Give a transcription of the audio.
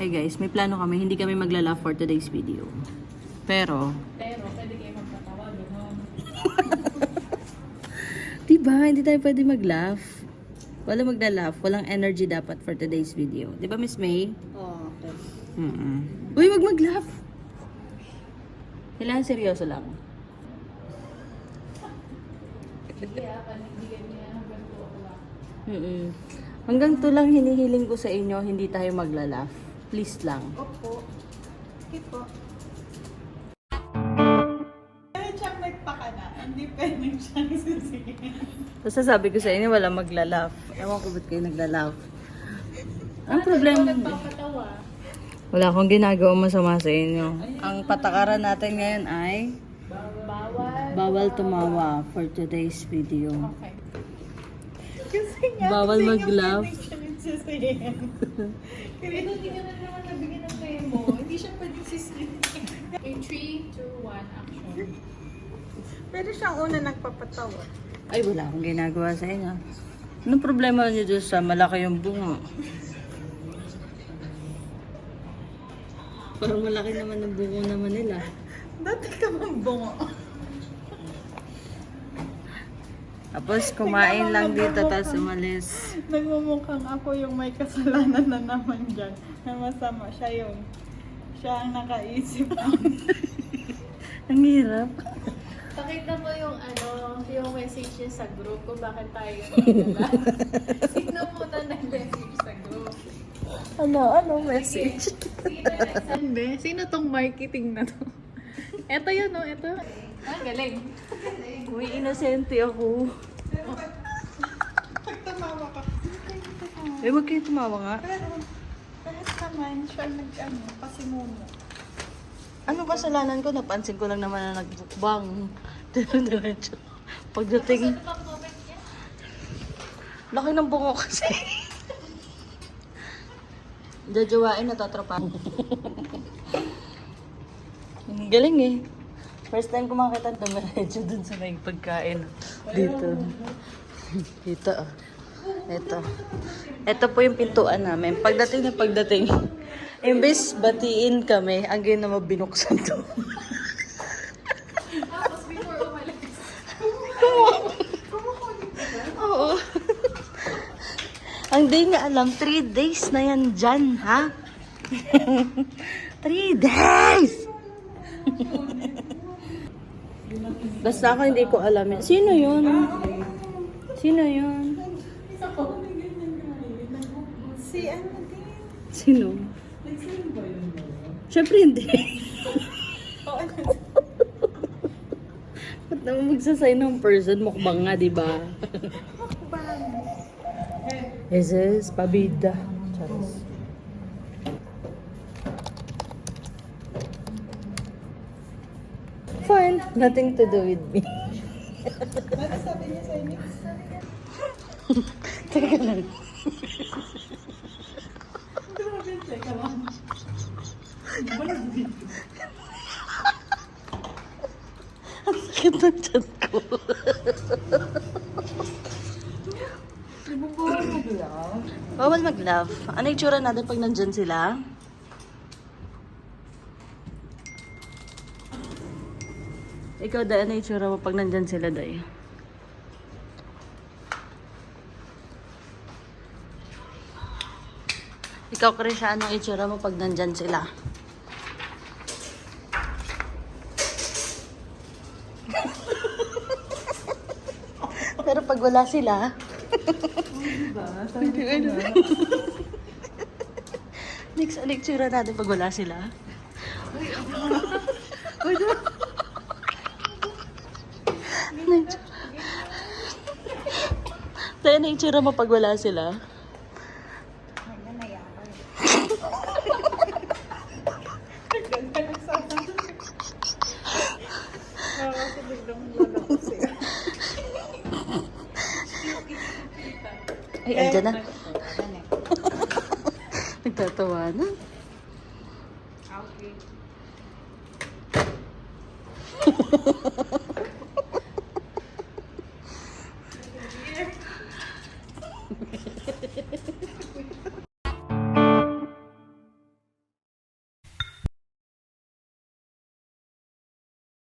Hey guys, may plano kami. Hindi kami magla-laugh for today's video. Pero, pwede kayo magpatawa, gano'n. diba? Hindi tayo pwede mag-laugh. Wala magla-laugh. Walang energy dapat for today's video. Diba, Miss May? Oo, okay. Uy, wag mag-laugh. Kailangan seryoso lang. Sige, panindigan niya hanggang 2 o'clock. Hanggang to lang hinihiling ko sa inyo, hindi tayo magla-laugh. Please lang. Opo. Okay po. Pero chocolate pa ka na, hindi pwedeng siyang sisihin. Basta sabi ko sa inyo, wala magla-laugh. Ewan ko ba't kayo nagla-laugh. Ang problema, Nagpapatawa. wala akong ginagawa masama sa inyo. Ang patakaran natin ngayon ay bawal tumawa for today's video. Okay. Kasi nga, Bawal kasi nga mag-laugh. pwedeng siyang sisihin. Kaya hindi ka na naman nabigyan ng demo. Hindi siya pwedeng sisihin. In 3, 2, 1, action. Pwede siyang una nagpapatawa. Ay, wala akong ginagawa sa inyo. Anong problema niyo doon sa malaki yung bunga? Parang malaki naman ang bungo naman nila. Dati ka bang bungo? Tapos kumain lang dito, tapos umalis. Nagmumukhang ako yung may kasalanan na naman dyan. Na masama. Siya ang nakaisip. Ang hirap. Pakita mo yung message niya sa group kung bakit tayo nagdala. Sino muna nag-message sa group? Ano message? Hindi. Sino tong marketing na to? Eto yun, no? Eto. Ah, galing. Uy, inosente ako. Pag tumawa ka. Eh, wag kayo tumawa nga. Pero, kahit naman siya pasimuno. Ano kasalanan ko? Napansin ko lang naman na nagbukbang. Diretso. Pagdating, laki ng bungo kasi. Jajawain na tatropa. Ang galing eh. First time ko makakita ng dumiretso dun sa may pagkain. Dito. Dito ah. Ito. Ito po yung pintuan namin. Pagdating, imbes batiin kami, ang ginawa binuksan to. Tapos before umalis. Oo. Ang di niya alam, 3 days na yan dyan, ha? 3 days! Basta ako hindi ko alam yan. Sino yun? Sino yun? Si ano din? Sino? Siyempre hindi. Ba't naman magsasay ng person? Mukbang nga, di ba? Jesus, pabida. Charis. Fine. Nothing to do with me. Ano sabi niya sa inyo? Teka lang. Teka lang. Ang sakit ng tiyan ko. Bawal mag-love. Ano yung tsura natin pag nandyan sila? Ikaw, Day, ano yung tsura mo pag nandyan sila, Day? Ikaw, Krisha, anong itsura mo pag nandyan sila? Pero pag wala sila, Diba? Sabi ko na. next ano yung itsura natin pag wala sila? Uy, diba? Tayo na yung itsura mo pag wala sila? Kasi biglang lalaki siya. Ay, andyan na. Nagtatawa na. Okay.